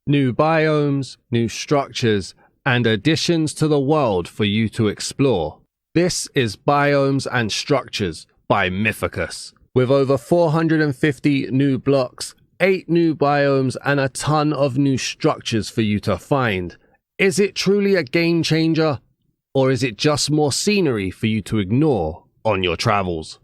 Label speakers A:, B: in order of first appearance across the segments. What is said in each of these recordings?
A: New biomes, new structures, and additions to the world for you to explore. This is Biomes and Structures by Mythicus. With over 450 new blocks, 8 new biomes, and a ton of new structures for you to find. Is it truly a game changer, or is it just more scenery for you to ignore on your travels?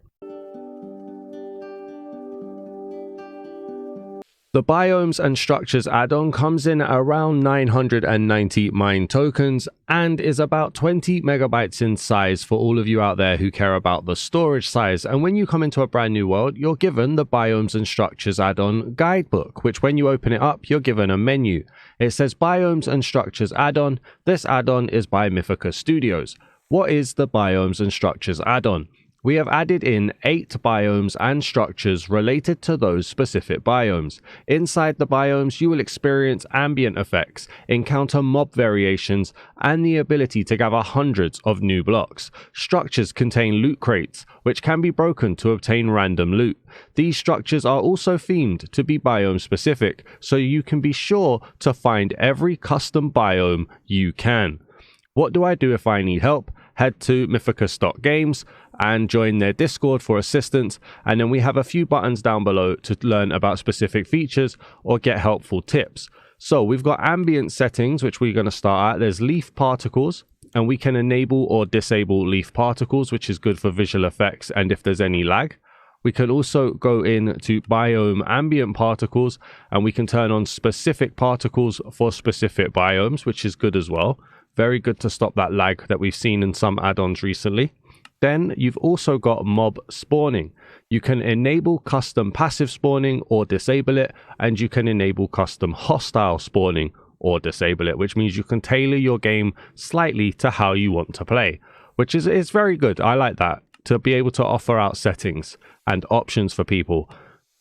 A: The Biomes and Structures add-on comes in at around 990 mine tokens and is about 20 megabytes in size for all of you out there who care about the storage size. And when you come into a brand new world, you're given the Biomes and Structures add-on guidebook, which when you open it up, you're given a menu. It says Biomes and Structures add-on. This add-on is by Mythicus Studios. What is the Biomes and Structures add-on? We have added in 8 biomes and structures related to those specific biomes. Inside the biomes, you will experience ambient effects, encounter mob variations, and the ability to gather hundreds of new blocks. Structures contain loot crates, which can be broken to obtain random loot. These structures are also themed to be biome specific, so you can be sure to find every custom biome you can. What do I do if I need help? Head to mythicus.games and join their Discord for assistance, and then we have a few buttons down below to learn about specific features or get helpful tips. So we've got ambient settings, which we're going to start at. There's leaf particles, and we can enable or disable leaf particles, which is good for visual effects and if there's any lag. We can also go into biome ambient particles, and we can turn on specific particles for specific biomes, which is good as well. Very good to stop that lag that we've seen in some add-ons recently. Then you've also got mob spawning. You can enable custom passive spawning or disable it, and you can enable custom hostile spawning or disable it, which means you can tailor your game slightly to how you want to play, which is very good. I like that, to be able to offer out settings and options for people.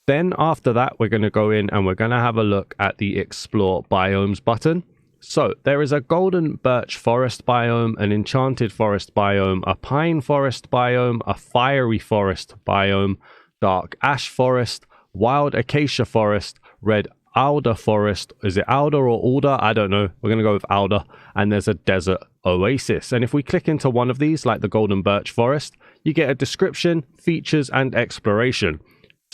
A: Then after that, we're going to go in and we're going to have a look at the Explore Biomes button. So there is a golden birch forest biome, an enchanted forest biome, a pine forest biome, a fiery forest biome, dark ash forest, wild acacia forest, red alder forest. Is it alder or alder? I don't know. We're going to go with alder. And there's a desert oasis. And if we click into one of these, like the golden birch forest, you get a description, features, and exploration.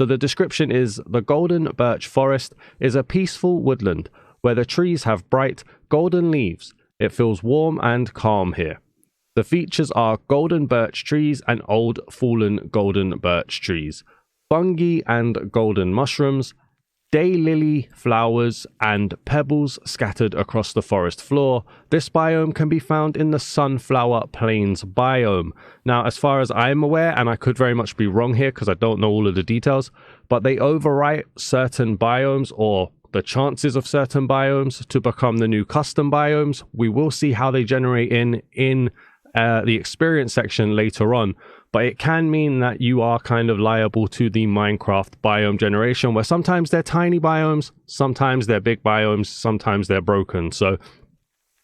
A: So the description is: the golden birch forest is a peaceful woodland where the trees have bright golden leaves. It feels warm and calm here. The features are golden birch trees and old fallen golden birch trees, fungi and golden mushrooms, daylily flowers, and pebbles scattered across the forest floor. This biome can be found in the Sunflower Plains biome. Now, as far as I'm aware, and I could very much be wrong here because I don't know all of the details, but they overwrite certain biomes or the chances of certain biomes to become the new custom biomes. We will see how they generate in the experience section later on, but it can mean that you are kind of liable to the Minecraft biome generation, where sometimes they're tiny biomes, sometimes they're big biomes, sometimes they're broken. So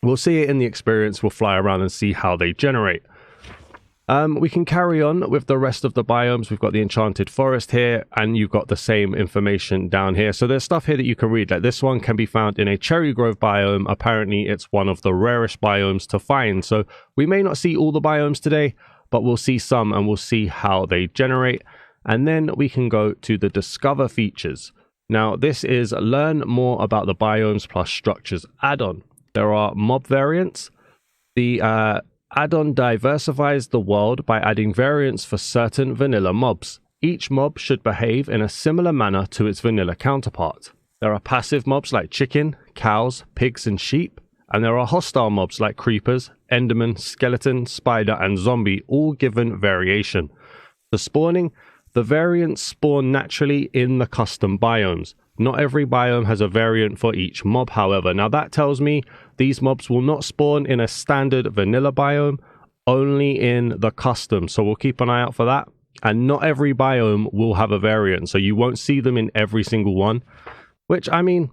A: we'll see it in the experience. We'll fly around and see how they generate. We can carry on with the rest of the biomes. We've got the enchanted forest here, and you've got the same information down here. So there's stuff here that you can read. Like this one can be found in a cherry grove biome. Apparently it's one of the rarest biomes to find. So we may not see all the biomes today, but we'll see some and we'll see how they generate. And then we can go to the discover features. Now this is learn more about the biomes plus structures add-on. There are mob variants. The add-on diversifies the world by adding variants for certain vanilla mobs. Each mob should behave in a similar manner to its vanilla counterpart. There are passive mobs like chicken, cows, pigs, and sheep, and there are hostile mobs like creepers, enderman, skeleton, spider, and zombie, all given variation. The spawning, the variants spawn naturally in the custom biomes. Not every biome has a variant for each mob, however. Now that tells me these mobs will not spawn in a standard vanilla biome, only in the custom. So we'll keep an eye out for that. And not every biome will have a variant, so you won't see them in every single one. Which, I mean,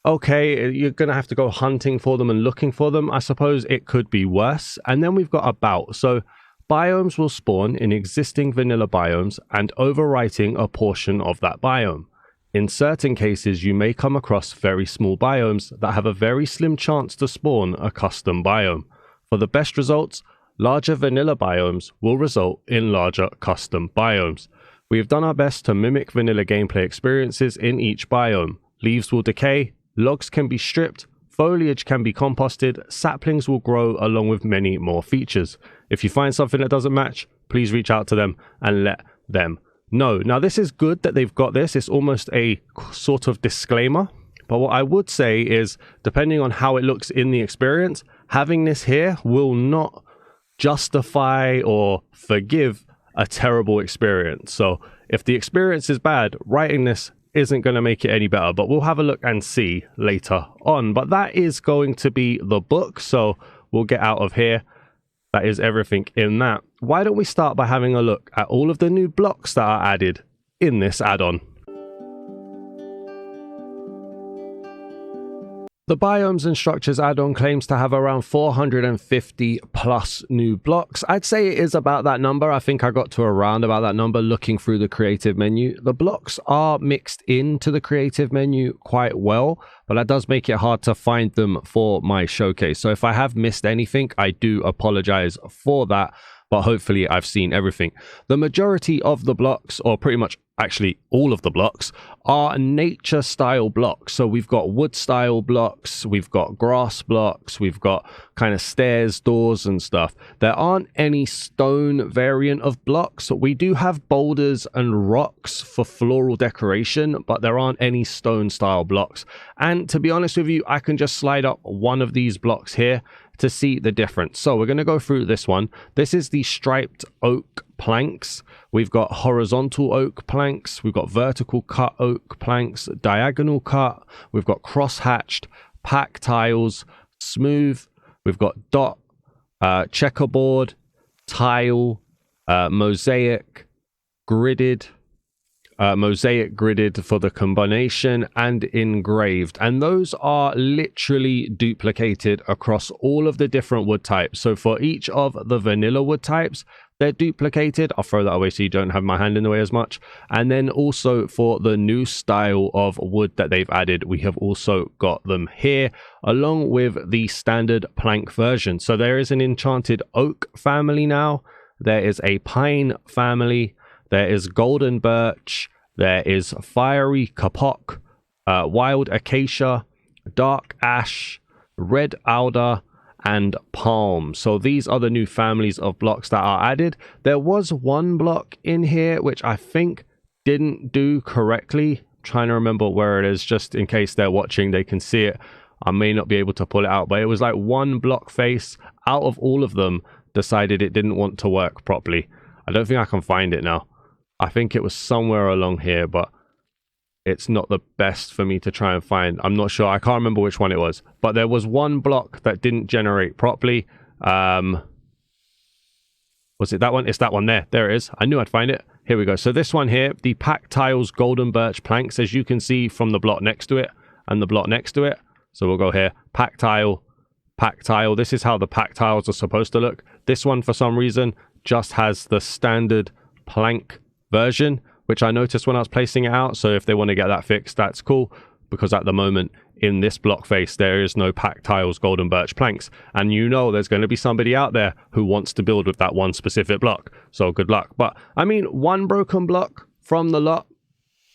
A: okay, you're going to have to go hunting for them and looking for them. I suppose it could be worse. And then we've got about. So biomes will spawn in existing vanilla biomes and overwriting a portion of that biome. In certain cases, you may come across very small biomes that have a very slim chance to spawn a custom biome. For the best results, larger vanilla biomes will result in larger custom biomes. We have done our best to mimic vanilla gameplay experiences in each biome. Leaves will decay, logs can be stripped, foliage can be composted, saplings will grow along with many more features. If you find something that doesn't match, please reach out to them and let them know. Now this is good that they've got this. It's almost a sort of disclaimer. But what I would say is, depending on how it looks in the experience, having this here will not justify or forgive a terrible experience. So if the experience is bad, writing this isn't going to make it any better, but we'll have a look and see later on. But that is going to be the book, so we'll get out of here. That is everything in that. Why don't we start by having a look at all of the new blocks that are added in this add-on. The Biomes and Structures add-on claims to have around 450 plus new blocks. I'd say it is about that number. I think I got to around about that number looking through the creative menu. The blocks are mixed into the creative menu quite well, but that does make it hard to find them for my showcase. So if I have missed anything, I do apologize for that, but hopefully I've seen everything. The majority of the blocks, or pretty much actually all of the blocks, are nature style blocks. So we've got wood style blocks, we've got grass blocks, we've got kind of stairs, doors and stuff. There aren't any stone variant of blocks. We do have boulders and rocks for floral decoration, but there aren't any stone style blocks. And to be honest with you, I can just slide up one of these blocks here to see the difference. So we're going to go through this one. This is the striped oak planks. We've got horizontal oak planks, we've got vertical cut oak planks, diagonal cut, we've got cross-hatched, pack tiles, smooth, we've got dot, checkerboard, tile, mosaic, gridded, mosaic gridded for the combination, and engraved. And those are literally duplicated across all of the different wood types. So for each of the vanilla wood types, they're duplicated. I'll throw that away so you don't have my hand in the way as much. And then also for the new style of wood that they've added, we have also got them here along with the standard plank version. So there is an enchanted oak family now. There is a pine family. There is golden birch. There is fiery kapok, wild acacia, dark ash, red alder, and palm. So these are the new families of blocks that are added. There was one block in here which I think didn't do correctly. I'm trying to remember where it is, just in case they're watching, they can see it. I may not be able to pull it out, but it was like one block face out of all of them decided it didn't want to work properly. I don't think I can find it now. I think it was somewhere along here, but it's not the best for me to try and find. I'm not sure. I can't remember which one it was, but there was one block that didn't generate properly. Was it that one? It's that one there. There it is. I knew I'd find it. Here we go. So this one here, the pack tiles golden birch planks, as you can see from the block next to it and the block next to it. So we'll go here, pack tile, pack tile. This is how the pack tiles are supposed to look. This one, for some reason, just has the standard plank version, which I noticed when I was placing it out. So if they want to get that fixed, that's cool, because at the moment in this block face there is no pack tiles golden birch planks, and you know there's going to be somebody out there who wants to build with that one specific block, so good luck. But I mean, one broken block from the lot,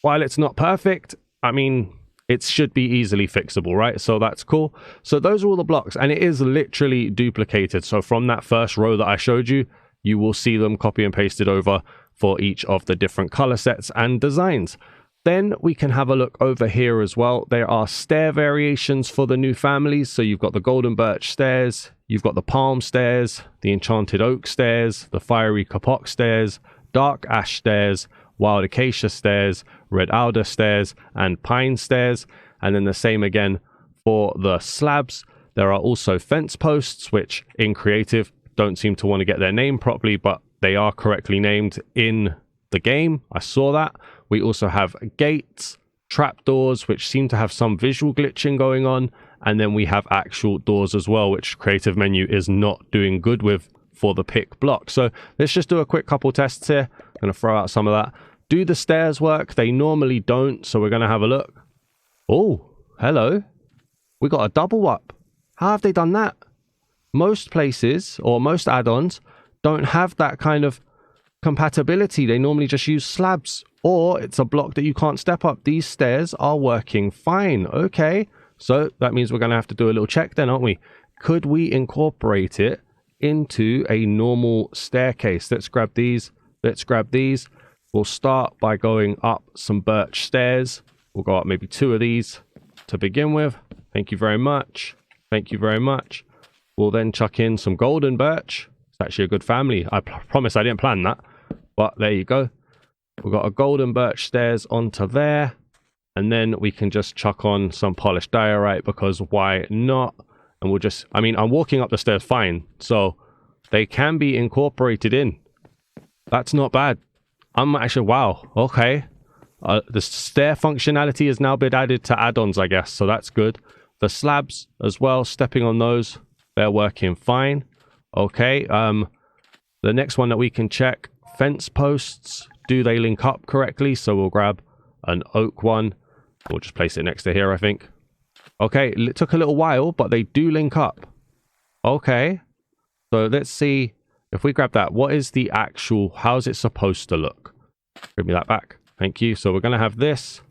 A: while it's not perfect, I mean, it should be easily fixable, right? So that's cool. So those are all the blocks, and it is literally duplicated. So from that first row that I showed you, you will see them copy and pasted over for each of the different color sets and designs. Then we can have a look over here as well. There are stair variations for the new families. So you've got the golden birch stairs, you've got the palm stairs, the enchanted oak stairs, the fiery kapok stairs, dark ash stairs, wild acacia stairs, red alder stairs, and pine stairs. And then the same again for the slabs. There are also fence posts, which in creative don't seem to want to get their name properly, but they are correctly named in the game. I saw that. We also have gates, trapdoors, which seem to have some visual glitching going on. And then we have actual doors as well, which creative menu is not doing good with for the pick block. So let's just do a quick couple tests here. I'm going to throw out some of that. Do the stairs work? They normally don't, so we're going to have a look. Oh, hello. We got a double up. How have they done that? Most places, or most add-ons, don't have that kind of compatibility. They normally just use slabs, or it's a block that you can't step up. These stairs are working fine. Okay, so that means we're going to have to do a little check then, aren't we? Could we incorporate it into a normal staircase? Let's grab these. Let's grab these. We'll start by going up some birch stairs. We'll go up maybe 2 of these to begin with. Thank you very much. Thank you very much. We'll then chuck in some golden birch. It's actually a good family. I promise I didn't plan that. But there you go. We've got a golden birch stairs onto there. And then we can just chuck on some polished diorite, because why not? And we'll just, I mean, I'm walking up the stairs fine. So they can be incorporated in. That's not bad. I'm actually, wow, okay. The stair functionality has now been added to add-ons, I guess, so that's good. The slabs as well, stepping on those, they're working fine. Okay, the next one that we can check, fence posts, do they link up correctly? So we'll grab an oak one. We'll just place it next to here, I think. Okay, it took a little while, but they do link up. Okay, so let's see. If we grab that, what is the actual, how's it supposed to look? Give me that back. Thank you. So we're going to have this,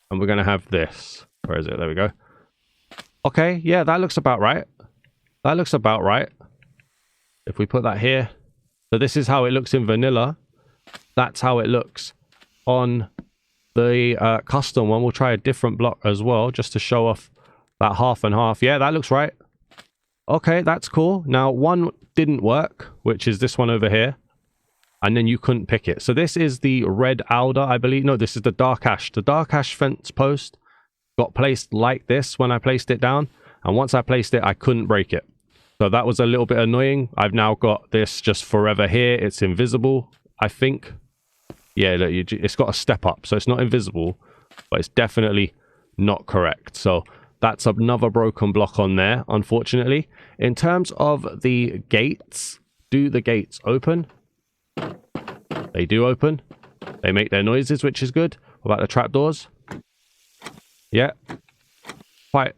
A: and we're going to have this. Where is it? There we go. Okay, yeah, that looks about right. That looks about right. If we put that here. So this is how it looks in vanilla. That's how it looks on the custom one. We'll try a different block as well, just to show off that half and half. Yeah, that looks right. Okay, that's cool. Now, one didn't work, which is this one over here. And then you couldn't pick it. So this is the red alder, I believe. No, this is the dark ash. The dark ash fence post got placed like this when I placed it down. And once I placed it, I couldn't break it. So that was a little bit annoying. I've now got this just forever here. It's invisible, I think. Yeah, look, it's got a step up. So it's not invisible, but it's definitely not correct. So that's another broken block on there, unfortunately. In terms of the gates, do the gates open? They do open. They make their noises, which is good. What about the trapdoors? Yeah. Quite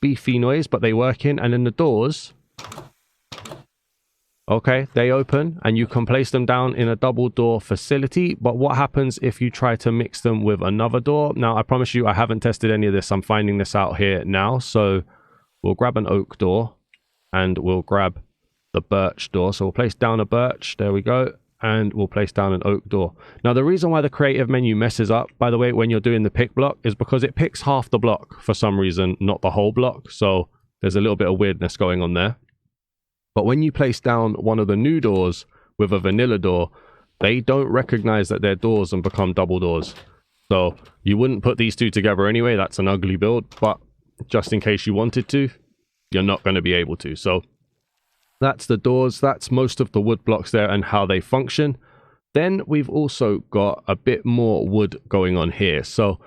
A: beefy noise, but they work in. And then the doors. Okay, they open, and you can place them down in a double door facility. But what happens if you try to mix them with another door? Now, I promise you, I haven't tested any of this. I'm finding this out here now. So we'll grab an oak door, and we'll grab the birch door. So we'll place down a birch. There we go. And we'll place down an oak door. Now, the reason why the creative menu messes up, by the way, when you're doing the pick block, is because it picks half the block for some reason, not the whole block. So there's a little bit of weirdness going on there. But when you place down one of the new doors with a vanilla door, they don't recognize that they're doors and become double doors. So you wouldn't put these two together anyway. That's an ugly build. But just in case you wanted to, you're not going to be able to. So that's the doors. That's most of the wood blocks there and how they function. Then we've also got a bit more wood going on here. So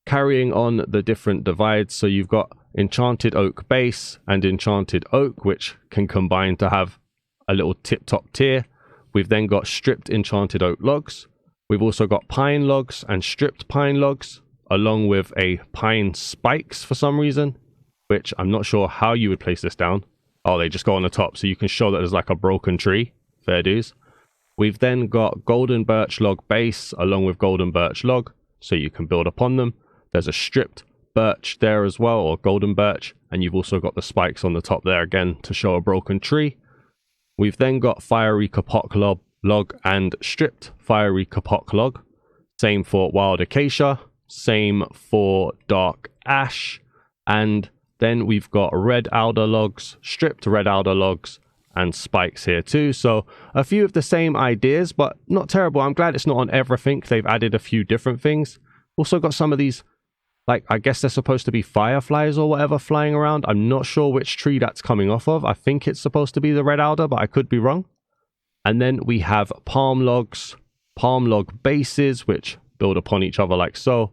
A: carrying on the different divides. So you've got enchanted oak base and enchanted oak, which can combine to have a little tip-top tier. We've then got stripped enchanted oak logs. We've also got pine logs and stripped pine logs, along with a pine spikes for some reason, which I'm not sure how you would place this down. Oh, they just go on the top, so you can show that there's like a broken tree. Fair dues. We've then got golden birch log base along with golden birch log, so you can build upon them. There's a stripped birch there as well, or golden birch, and you've also got the spikes on the top there again to show a broken tree. We've then got fiery kapok log and stripped fiery kapok log. Same for wild acacia, same for dark ash, and then we've got red alder logs, stripped red alder logs, and spikes here too. So a few of the same ideas, but not terrible. I'm glad it's not on everything. They've added a few different things. Also got some of these, like, I guess they're supposed to be fireflies or whatever flying around. I'm not sure which tree that's coming off of. I think it's supposed to be the red alder, but I could be wrong. And then we have palm logs, palm log bases, which build upon each other like so.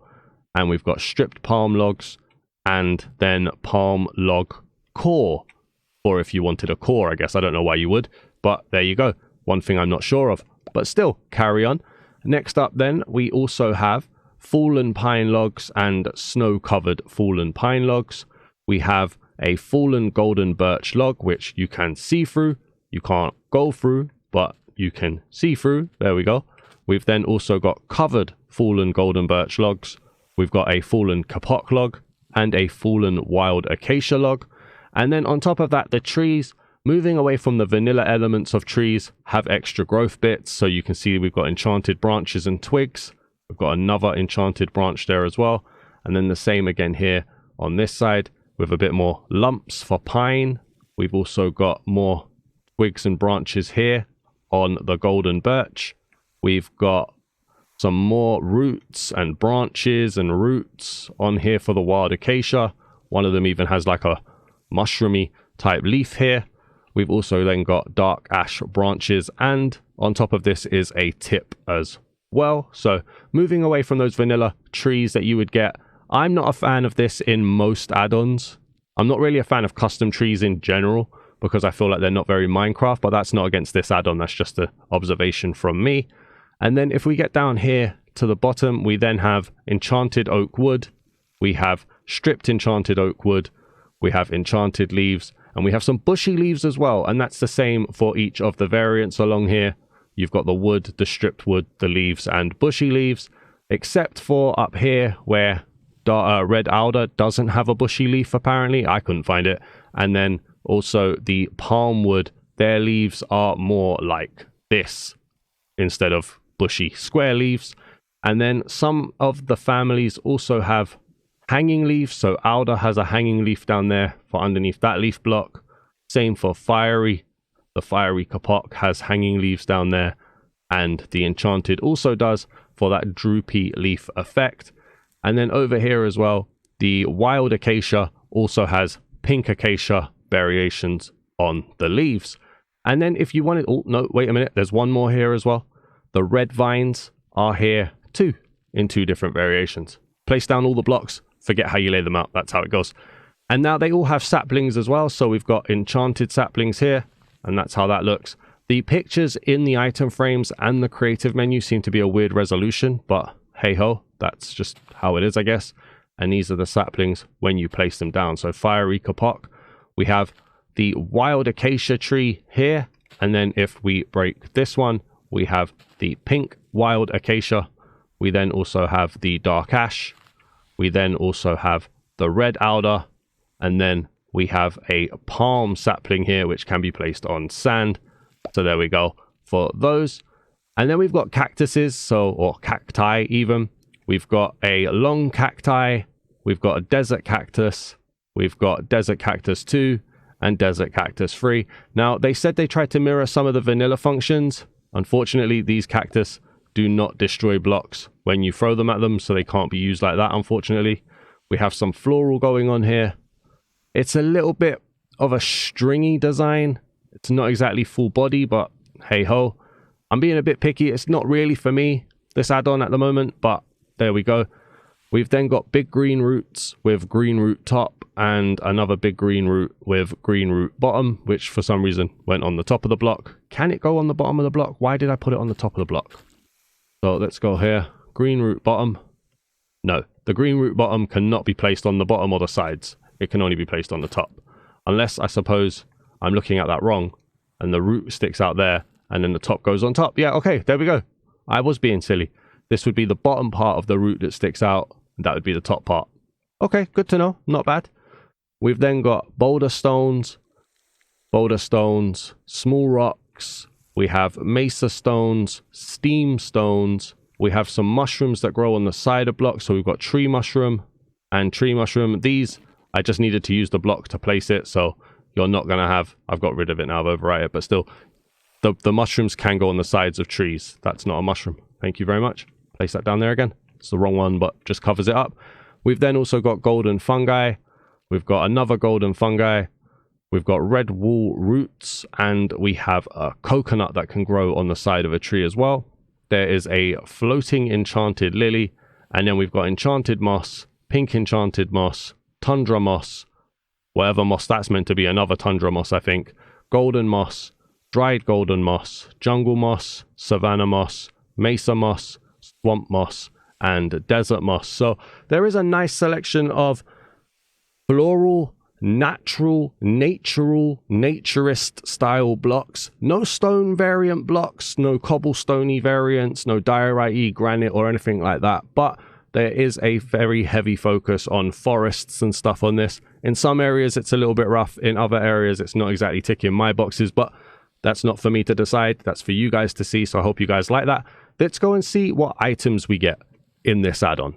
A: And we've got stripped palm logs, and then palm log core, or if you wanted a core, I guess. I don't know why you would, but there you go. One thing I'm not sure of, but still, carry on. Next up then, we also have fallen pine logs and snow-covered fallen pine logs. We have a fallen golden birch log, which you can see through. You can't go through, but you can see through. There we go. We've then also got covered fallen golden birch logs. We've got a fallen kapok log and a fallen wild acacia log. And then on top of that, the trees, moving away from the vanilla elements of trees, have extra growth bits. So you can see we've got enchanted branches and twigs. We've got another enchanted branch there as well. And then the same again here on this side with a bit more lumps for pine. We've also got more twigs and branches here on the golden birch. We've got some more roots and branches and roots on here for the wild acacia. One of them even has like a mushroomy type leaf here. We've also then got dark ash branches, and on top of this is a tip as well. So moving away from those vanilla trees that you would get, I'm not a fan of this in most add-ons. I'm not really a fan of custom trees in general because I feel like they're not very Minecraft, but that's not against this add-on. That's just an observation from me. And then if we get down here to the bottom, we then have enchanted oak wood. We have stripped enchanted oak wood. We have enchanted leaves, and we have some bushy leaves as well. And that's the same for each of the variants along here. You've got the wood, the stripped wood, the leaves, and bushy leaves, except for up here where red alder doesn't have a bushy leaf apparently. I couldn't find it. And then also the palm wood, their leaves are more like this instead of bushy square leaves. And then some of the families also have hanging leaves. So alder has a hanging leaf down there for underneath that leaf block. Same for fiery. The fiery kapok has hanging leaves down there, and the enchanted also does for that droopy leaf effect. And then over here as well, the wild acacia also has pink acacia variations on the leaves. And then if you wanted, oh no, wait a minute, there's one more here as well. The red vines are here too, in 2 different variations. Place down all the blocks, forget how you lay them out, that's how it goes. And now they all have saplings as well, so we've got enchanted saplings here, and that's how that looks. The pictures in the item frames and the creative menu seem to be a weird resolution, but hey ho, that's just how it is, I guess. And these are the saplings when you place them down. So fiery kapok, we have the wild acacia tree here, and then if we break this one, we have the pink wild acacia. We then also have the dark ash. We then also have the red alder, and then we have a palm sapling here, which can be placed on sand. So there we go for those. And then we've got cactuses, or cacti even. We've got a long cacti. We've got a desert cactus. We've got desert cactus 2 and desert cactus 3. Now, they said they tried to mirror some of the vanilla functions. Unfortunately, these cactus do not destroy blocks when you throw them at them, so they can't be used like that, unfortunately. We have some floral going on here. It's a little bit of a stringy design. It's not exactly full body, but hey ho. I'm being a bit picky. It's not really for me, this add-on at the moment, but there we go. We've then got big green roots with green root top and another big green root with green root bottom, which for some reason went on the top of the block. Can it go on the bottom of the block? Why did I put it on the top of the block? So let's go here. Green root bottom. No, the green root bottom cannot be placed on the bottom or the sides. It can only be placed on the top. Unless, I suppose, I'm looking at that wrong and the root sticks out there and then the top goes on top. Yeah, okay, there we go. I was being silly. This would be the bottom part of the root that sticks out. And that would be the top part. Okay, good to know. Not bad. We've then got boulder stones, small rocks. We have mesa stones, steam stones. We have some mushrooms that grow on the side of blocks. So we've got tree mushroom and tree mushroom. These, I just needed to use the block to place it. So you're not going to have, I've got rid of it now, I've overwritten it, but still, the mushrooms can go on the sides of trees. That's not a mushroom. Thank you very much. Place that down there again. It's the wrong one, but just covers it up. We've then also got golden fungi. We've got another golden fungi. We've got red wool roots, and we have a coconut that can grow on the side of a tree as well. There is a floating enchanted lily, and then we've got enchanted moss, pink enchanted moss, tundra moss, whatever moss that's meant to be, another tundra moss, I think, golden moss, dried golden moss, jungle moss, savanna moss, mesa moss, swamp moss, and desert moss. So there is a nice selection of floral, natural, naturist style blocks. No stone variant blocks, no cobblestoney variants, no diorite, granite, or anything like that. But there is a very heavy focus on forests and stuff on this. In some areas it's a little bit rough, in other areas it's not exactly ticking my boxes, but that's not for me to decide, that's for you guys to see, so I hope you guys like that. Let's go and see what items we get in this add-on.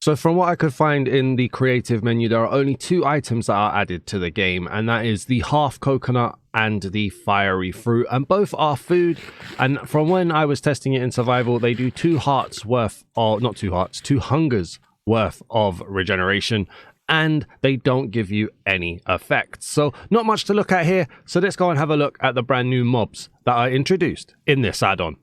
A: So from what I could find in the creative menu, there are only 2 items that are added to the game, and that is the half coconut and the fiery fruit, and both are food. And from when I was testing it in survival, they do 2 hearts worth, or not 2 hearts, 2 hungers worth of regeneration, and they don't give you any effects. So not much to look at here. So let's go and have a look at the brand new mobs that are introduced in this add-on.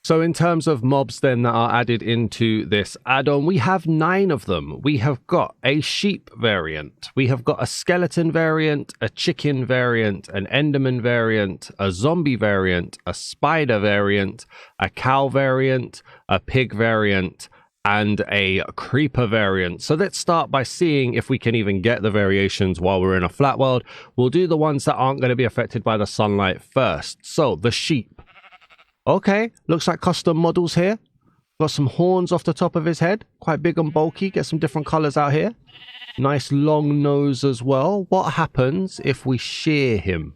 A: So in terms of mobs then that are added into this add-on, we have 9 of them. We have got a sheep variant, we have got a skeleton variant, a chicken variant, an enderman variant, a zombie variant, a spider variant, a cow variant, a pig variant, and a creeper variant. So let's start by seeing if we can even get the variations while we're in a flat world. We'll do the ones that aren't going to be affected by the sunlight first. So the sheep. Okay, looks like custom models here. Got some horns off the top of his head, quite big and bulky. Get some different colors out here. Nice long nose as well. What happens if we shear him?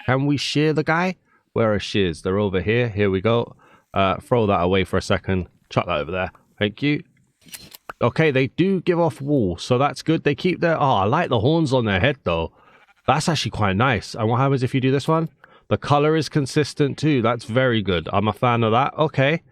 A: Can we shear the guy? Where are shears? They're over here. Here we go. Throw that away for a second. Chuck that over there. Thank you. Okay, they do give off wool, so that's good. They keep their... Oh, I like the horns on their head though. That's actually quite nice. And what happens if you do this one? The color is consistent too. That's very good. I'm a fan of that. Okay.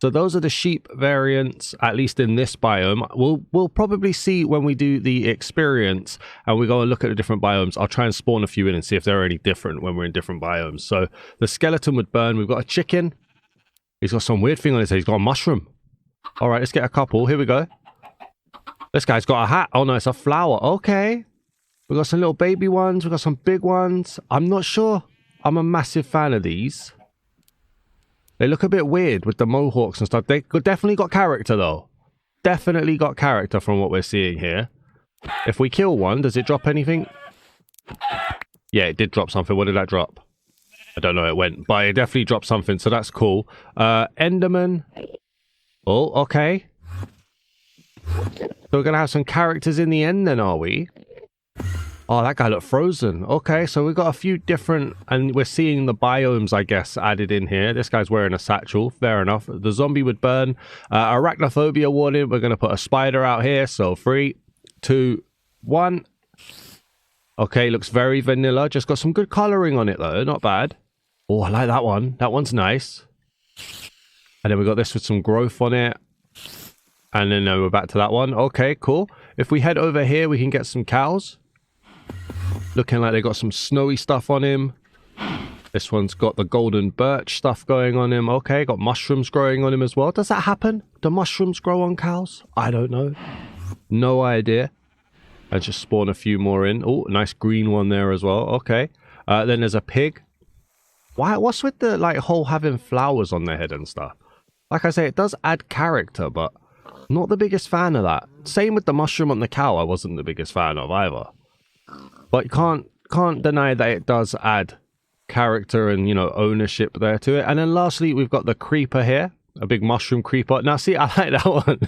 A: So those are the sheep variants, at least in this biome. We'll probably see when we do the experience and we go and look at the different biomes. I'll try and spawn a few in and see if they're any different when we're in different biomes. So the skeleton would burn. We've got a chicken. He's got some weird thing on his head. He's got a mushroom. All right, let's get a couple. Here we go. This guy's got a hat. Oh no, it's a flower. Okay. We've got some little baby ones. We've got some big ones. I'm not sure. I'm a massive fan of these. They look a bit weird with the mohawks and stuff. They definitely got character though. Definitely got character from what we're seeing here. If we kill one, does it drop anything? Yeah, it did drop something. What did that drop? I don't know where it went, but it definitely dropped something, so that's cool. Enderman. Oh, okay. So we're going to have some characters in the end then, are we? Oh, that guy looked frozen. Okay, so we've got a few different, and we're seeing the biomes, I guess, added in here. This guy's wearing a satchel. Fair enough. The zombie would burn. Arachnophobia warning. We're going to put a spider out here. So 3, 2, 1. Okay, looks very vanilla. Just got some good coloring on it, though. Not bad. Oh, I like that one. That one's nice. And then we got this with some growth on it. And then we're back to that one. Okay, cool. If we head over here, we can get some cows. Looking like they got some snowy stuff on him. This one's got the golden birch stuff going on him. Okay, got mushrooms growing on him as well. Does that happen? Do mushrooms grow on cows? I don't know. No idea. I just spawn a few more in. Oh, nice green one there as well. Okay. Then there's a pig. Why? What's with the like whole having flowers on their head and stuff? Like I say, it does add character, but not the biggest fan of that. Same with the mushroom on the cow. I wasn't the biggest fan of either. But you can't deny that it does add character and, you know, ownership there to it. And then lastly, we've got the creeper here. A big mushroom creeper. Now, see, I like that one.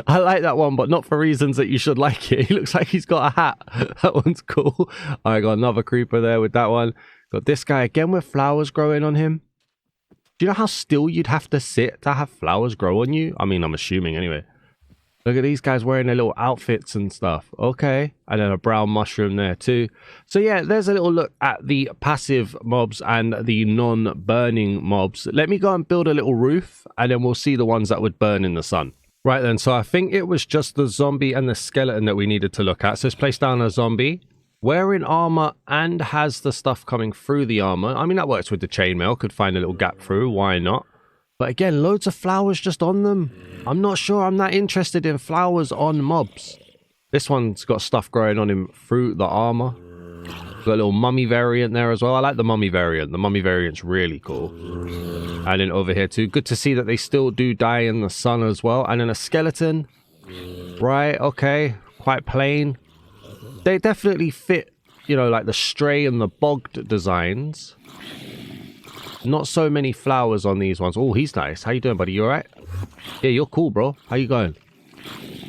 A: I like that one, but not for reasons that you should like it. He looks like he's got a hat. That one's cool. I got another creeper there with that one. Got this guy again with flowers growing on him. Do you know how still you'd have to sit to have flowers grow on you? I mean, I'm assuming anyway. Look at these guys wearing their little outfits and stuff. Okay. And then a brown mushroom there too. So yeah, there's a little look at the passive mobs and the non-burning mobs. Let me go and build a little roof and then we'll see the ones that would burn in the sun. Right then, so I think it was just the zombie and the skeleton that we needed to look at. So let's place down a zombie. Wearing armor and has the stuff coming through the armor. I mean, that works with the chainmail. Could find a little gap through. Why not? But again, loads of flowers just on them. I'm not sure I'm that interested in flowers on mobs. This one's got stuff growing on him through the armor. Got a little mummy variant there as well. I like the mummy variant. The mummy variant's really cool. And then over here too. Good to see that they still do die in the sun as well. And then a skeleton. Right, okay. Quite plain. They definitely fit, you know, like the stray and the bogged designs. Not so many flowers on these ones. Oh, he's nice. How you doing, buddy? You alright? Yeah, you're cool, bro. How you going?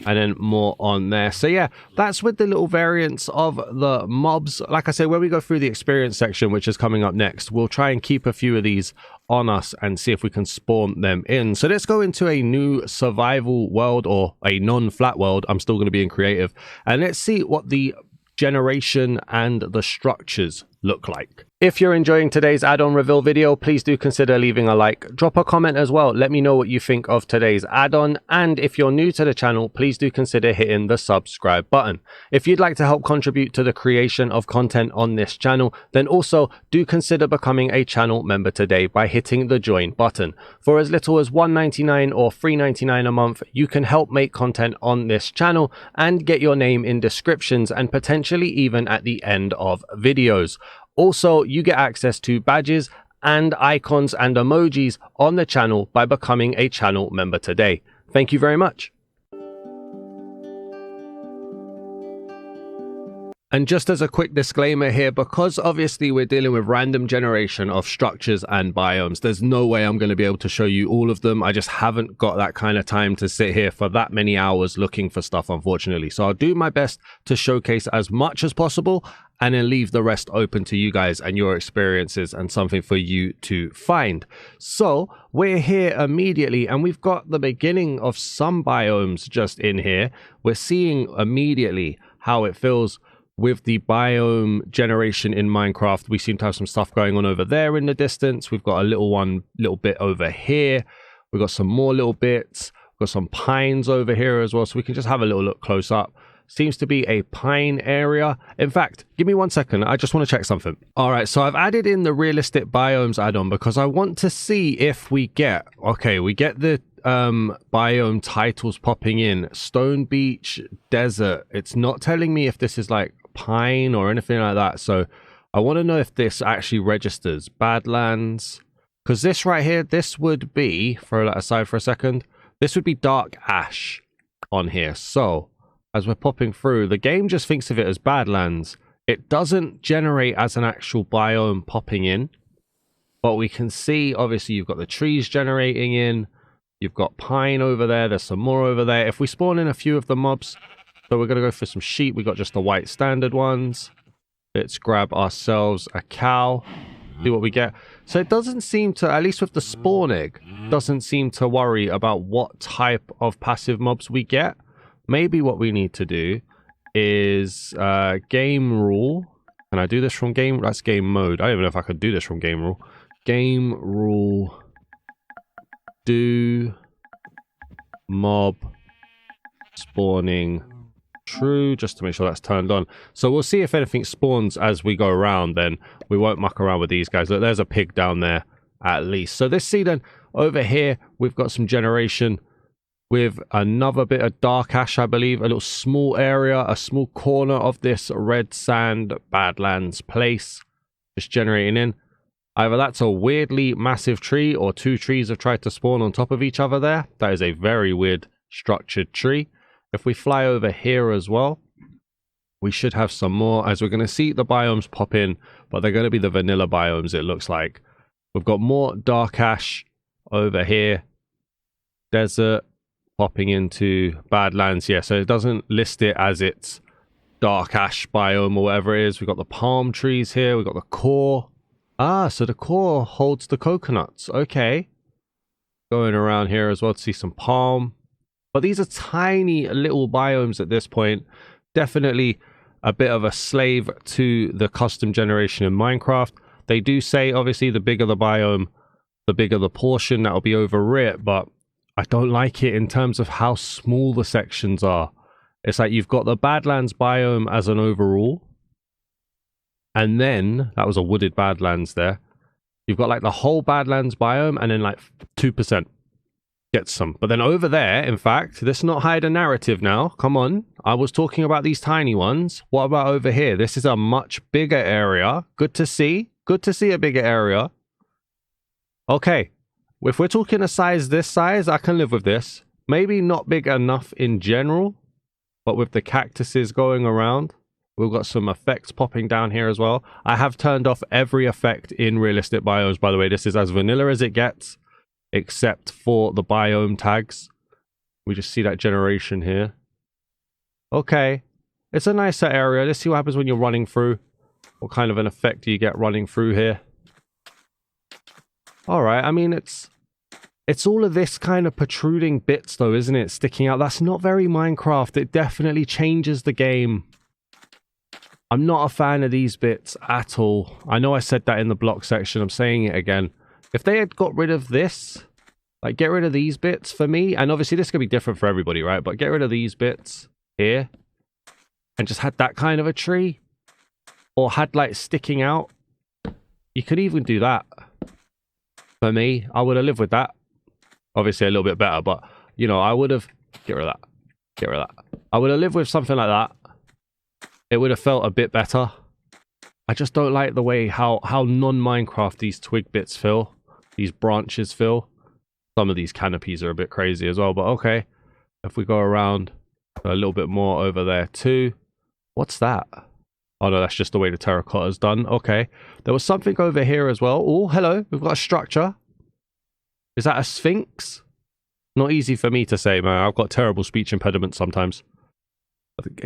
A: And then more on there. So yeah, that's with the little variants of the mobs. Like I said, when we go through the experience section, which is coming up next, we'll try and keep a few of these on us and see if we can spawn them in. So let's go into a new survival world, or a non-flat world. I'm still going to be in creative, and let's see what the generation and the structures look like. If you're enjoying today's add-on reveal video, please do consider leaving a like, drop a comment as well. Let me know what you think of today's add-on. And if you're new to the channel, please do consider hitting the subscribe button. If you'd like to help contribute to the creation of content on this channel, then also do consider becoming a channel member today by hitting the join button. For as little as $1.99 or $3.99 a month, you can help make content on this channel and get your name in descriptions and potentially even at the end of videos. Also, you get access to badges and icons and emojis on the channel by becoming a channel member today. Thank you very much. And just as a quick disclaimer here, because obviously we're dealing with random generation of structures and biomes, there's no way I'm going to be able to show you all of them. I just haven't got that kind of time to sit here for that many hours looking for stuff, unfortunately. So I'll do my best to showcase as much as possible and then leave the rest open to you guys and your experiences and something for you to find. So we're here immediately, and we've got the beginning of some biomes just in here. We're seeing immediately how it feels with the biome generation in Minecraft. We seem to have some stuff going on over there in the distance. We've got a little bit over here. We've got some more little bits. We've got some pines over here as well. So we can just have a little look close up. Seems to be a pine area. In fact, give me 1 second. I just want to check something. All right, so I've added in the realistic biomes add-on because I want to see if we get, okay, we get the biome titles popping in. Stone Beach, Desert. It's not telling me if this is like pine or anything like that. So I want to know if this actually registers. Badlands. Because this right here, this would be, throw that aside for a second, this would be dark ash on here. So as we're popping through, the game just thinks of it as Badlands. It doesn't generate as an actual biome popping in, but we can see obviously you've got the trees generating in, you've got pine over there, there's some more over there. If we spawn in a few of the mobs, so we're going to go for some sheep. We got just the white standard ones. Let's grab ourselves a cow, see what we get. So it doesn't seem to, at least with the spawn egg, doesn't seem to worry about what type of passive mobs we get. Maybe what we need to do is game rule. Can I do this from game? That's game mode. I don't even know if I could do this from game rule. Game rule. Do mob spawning true, just to make sure that's turned on. So we'll see if anything spawns as we go around. Then we won't muck around with these guys. Look, there's a pig down there at least. So this see then over here we've got some generation with another bit of dark ash, I believe, a little small area, a small corner of this red sand Badlands place just generating in. Either that's a weirdly massive tree or two trees have tried to spawn on top of each other there. That is a very weird structured tree. If we fly over here as well, we should have some more, as we're going to see the biomes pop in, but they're going to be the vanilla biomes, it looks like. We've got more dark ash over here. Desert. Popping into Badlands, yeah, so it doesn't list it as its dark ash biome or whatever it is. We've got the palm trees here, we've got the core. Ah, so the core holds the coconuts, okay. Going around here as well to see some palm. But these are tiny little biomes at this point. Definitely a bit of a slave to the custom generation in Minecraft. They do say, obviously, the bigger the biome, the bigger the portion that will be over it, but I don't like it in terms of how small the sections are. It's like you've got the Badlands biome as an overall. And then, that was a wooded Badlands there. You've got like the whole Badlands biome and then like 2%. get some. But then over there, in fact, let's not hide a narrative now. Come on. I was talking about these tiny ones. What about over here? This is a much bigger area. Good to see. Good to see a bigger area. Okay. If we're talking a size this size, I can live with this. Maybe not big enough in general, but with the cactuses going around, we've got some effects popping down here as well. I have turned off every effect in realistic biomes, by the way. This is as vanilla as it gets, except for the biome tags. We just see that generation here. Okay. It's a nicer area. Let's see what happens when you're running through. What kind of an effect do you get running through here? Alright, I mean, it's all of this kind of protruding bits though, isn't it? Sticking out. That's not very Minecraft. It definitely changes the game. I'm not a fan of these bits at all. I know I said that in the block section. I'm saying it again. If they had got rid of this, like get rid of these bits for me, and obviously this could be different for everybody, right? But get rid of these bits here and just had that kind of a tree, or had like sticking out. You could even do that. For me, I would have lived with that. Obviously a little bit better, but you know, I would have get rid of that. Get rid of that. I would have lived with something like that. It would have felt a bit better. I just don't like the way how non-Minecraft these twig bits feel. These branches feel. Some of these canopies are a bit crazy as well, but okay. If we go around a little bit more over there too. What's that? Oh no, that's just the way the terracotta's done. Okay. There was something over here as well. Oh, hello. We've got a structure. Is that a sphinx? Not easy for me to say, man. I've got terrible speech impediment sometimes.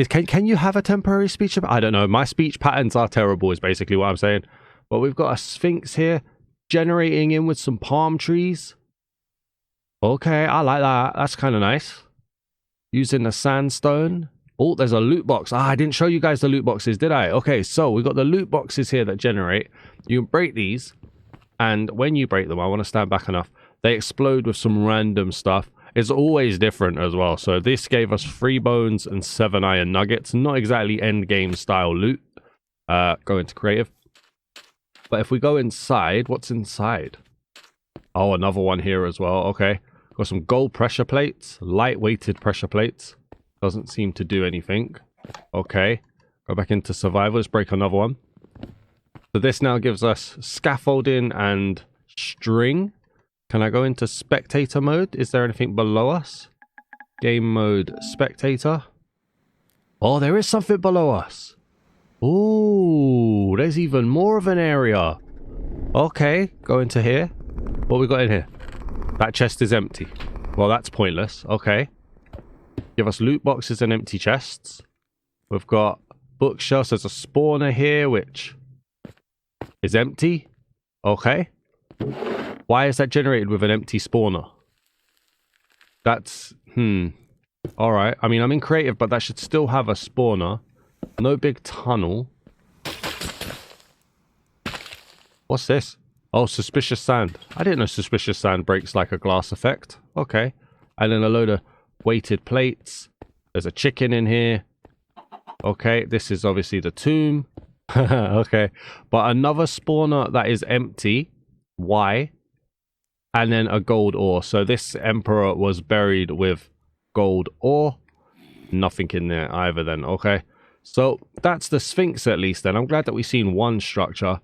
A: Can you have a temporary speech impediment? I don't know. My speech patterns are terrible is basically what I'm saying. But we've got a sphinx here generating in with some palm trees. Okay, I like that. That's kind of nice. Using the sandstone. Oh, there's a loot box. I didn't show you guys the loot boxes, did I? Okay, so we've got the loot boxes here that generate. You can break these. And when you break them, I want to stand back enough. They explode with some random stuff. It's always different as well. So this gave us 3 bones and 7 iron nuggets. Not exactly end game style loot. Go into creative. But if we go inside, what's inside? Oh, another one here as well. Okay. Got some gold pressure plates. Light-weighted pressure plates. Doesn't seem to do anything. Okay. Go back into survival. Let's break another one. So this now gives us scaffolding and string. Can I go into spectator mode? Is there anything below us? Game mode spectator. Oh, there is something below us. Ooh, there's even more of an area. Okay, go into here. What we got in here? That chest is empty. Well, that's pointless. Okay. Give us loot boxes and empty chests. We've got bookshelves. There's a spawner here, which is empty. Okay. Why is that generated with an empty spawner? That's... Alright. I mean, I'm in creative, but that should still have a spawner. No big tunnel. What's this? Oh, suspicious sand. I didn't know suspicious sand breaks like a glass effect. Okay. And then a load of weighted plates. There's a chicken in here. Okay, this is obviously the tomb. Okay. But another spawner that is empty. Why? And then a gold ore. So this emperor was buried with gold ore. Nothing in there either then. Okay. So that's the Sphinx at least then. I'm glad that we've seen one structure.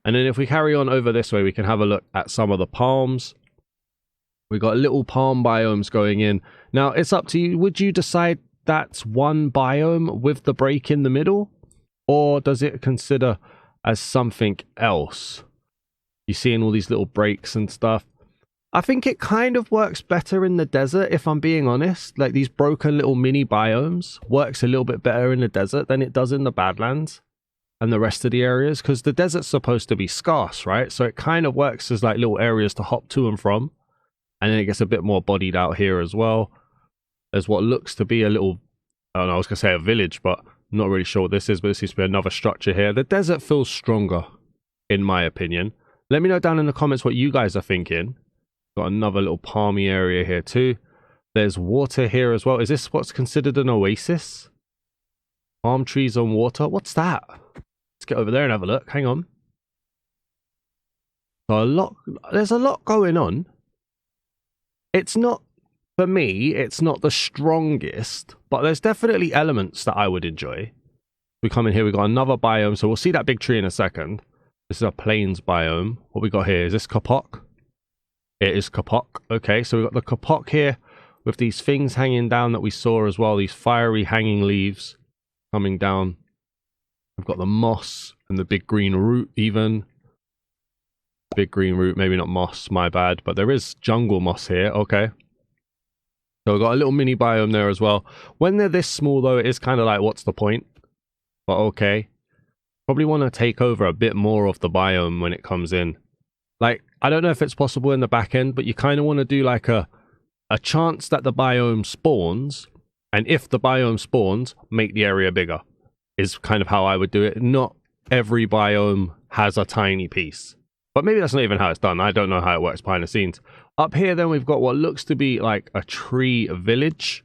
A: And then if we carry on over this way, we can have a look at some of the palms. We got little palm biomes going in. Now, it's up to you. Would you decide that's one biome with the break in the middle? Or does it consider as something else? You're seeing all these little breaks and stuff. I think it kind of works better in the desert, if I'm being honest. Like these broken little mini biomes works a little bit better in the desert than it does in the Badlands and the rest of the areas, because the desert's supposed to be scarce, right? So it kind of works as like little areas to hop to and from. And then it gets a bit more bodied out here as well. There's what looks to be a little, I don't know, I was going to say a village, but I'm not really sure what this is, but this seems to be another structure here. The desert feels stronger, in my opinion. Let me know down in the comments what you guys are thinking. Got another little palmy area here too. There's water here as well. Is this what's considered an oasis? Palm trees on water. What's that? Let's get over there and have a look. Hang on. So there's a lot going on. It's not for me, it's not the strongest, but there's definitely elements that I would enjoy. We come in here, we got another biome, so we'll see that big tree in a second. This is a plains biome. What we got here, is this kapok? It is kapok. Okay, so we got the kapok here with these things hanging down that we saw as well, these fiery hanging leaves coming down. We've got the moss and the big green root even. Big green root, maybe not moss, my bad, but there is jungle moss here. Okay. So we've got a little mini biome there as well. When they're this small though, it is kind of like, what's the point? But okay. Probably want to take over a bit more of the biome when it comes in. Like, I don't know if it's possible in the back end, but you kind of want to do like a chance that the biome spawns. And if the biome spawns, make the area bigger. Is kind of how I would do it. Not every biome has a tiny piece. But maybe that's not even how it's done. I don't know how it works behind the scenes. Up here, then, we've got what looks to be like a tree village.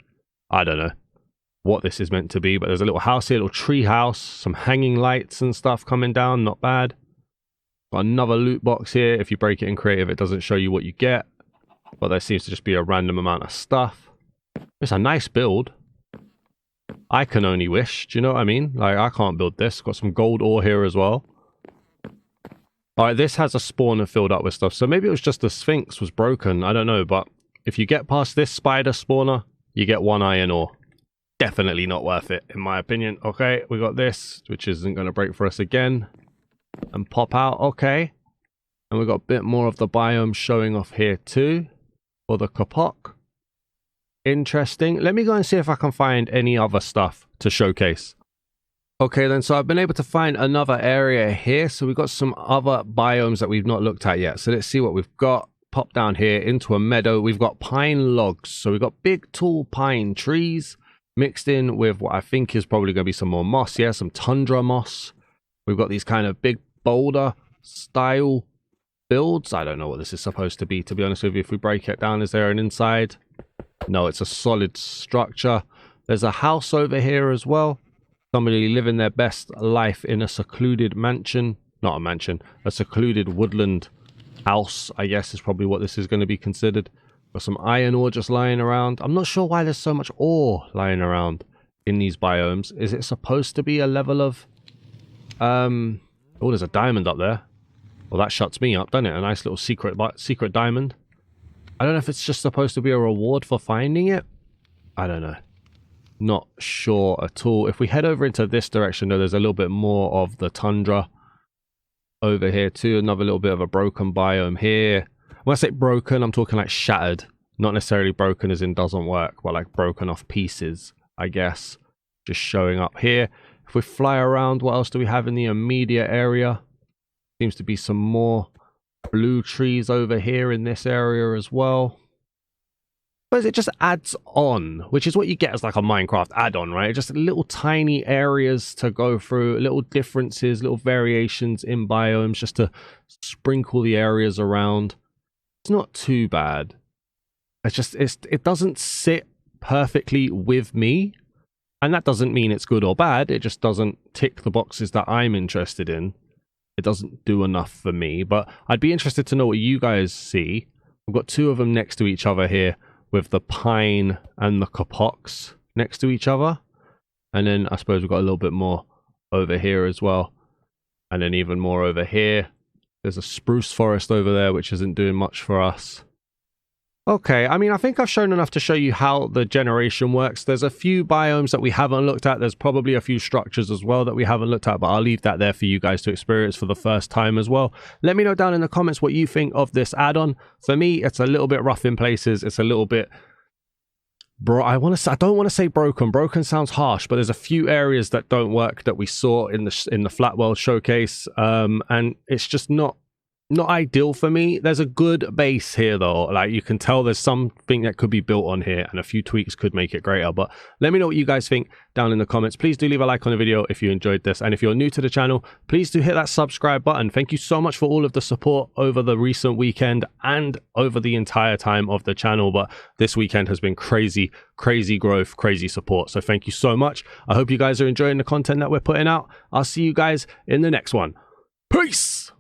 A: I don't know what this is meant to be, but there's a little house here, a little tree house, some hanging lights and stuff coming down. Not bad. Got another loot box here. If you break it in creative, it doesn't show you what you get. But there seems to just be a random amount of stuff. It's a nice build. I can only wish. Do you know what I mean? Like, I can't build this. Got some gold ore here as well. Alright, this has a spawner filled up with stuff. So maybe it was just the Sphinx was broken. I don't know. But if you get past this spider spawner, you get 1 iron ore. Definitely not worth it, in my opinion. Okay, we got this, which isn't going to break for us again. And pop out. Okay. And we've got a bit more of the biome showing off here too. For the kapok. Interesting. Let me go and see if I can find any other stuff to showcase. Okay then, so I've been able to find another area here. So we've got some other biomes that we've not looked at yet. So let's see what we've got. Pop down here into a meadow. We've got pine logs. So we've got big tall pine trees mixed in with what I think is probably going to be some more moss. Yeah, some tundra moss. We've got these kind of big boulder style builds. I don't know what this is supposed to be honest with you. If we break it down, is there an inside? No, it's a solid structure. There's a house over here as well. Somebody living their best life in a secluded mansion. Not a mansion. A secluded woodland house, I guess, is probably what this is going to be considered. Got some iron ore just lying around. I'm not sure why there's so much ore lying around in these biomes. Is it supposed to be a level of... Oh, there's a diamond up there. Well, that shuts me up, doesn't it? A nice little secret diamond. I don't know if it's just supposed to be a reward for finding it. I don't know. Not sure at all. If we head over into this direction, though, there's a little bit more of the tundra over here too. Another little bit of a broken biome here. When I say broken, I'm talking like shattered. Not necessarily broken as in doesn't work, but like broken off pieces, I guess. Just showing up here. If we fly around, what else do we have in the immediate area? Seems to be some more blue trees over here in this area as well. But it just adds on, which is what you get as like a Minecraft add-on, right? Just little tiny areas to go through, little differences, little variations in biomes, just to sprinkle the areas around. It's not too bad. It's just, it doesn't sit perfectly with me. And that doesn't mean it's good or bad. It just doesn't tick the boxes that I'm interested in. It doesn't do enough for me. But I'd be interested to know what you guys see. We've got two of them next to each other here, with the pine and the kapoks next to each other. And then I suppose we've got a little bit more over here as well. And then even more over here. There's a spruce forest over there, which isn't doing much for us. Okay, I mean, I think I've shown enough to show you how the generation works. There's a few biomes that we haven't looked at. There's probably a few structures as well that we haven't looked at, but I'll leave that there for you guys to experience for the first time as well. Let me know down in the comments what you think of this add-on. For me, it's a little bit rough in places. It's a little bit... I don't want to say broken. Broken sounds harsh, but there's a few areas that don't work that we saw in the Flat World showcase, and it's just not ideal for me. There's a good base here though. Like, you can tell there's something that could be built on here, and a few tweaks could make it greater. But let me know what you guys think down in the comments. Please do leave a like on the video if you enjoyed this, and if you're new to the channel, please do hit that subscribe button. Thank you so much for all of the support over the recent weekend and over the entire time of the channel. But this weekend has been crazy growth, crazy support, so thank you so much. I hope you guys are enjoying the content that we're putting out. I'll see you guys in the next one. Peace.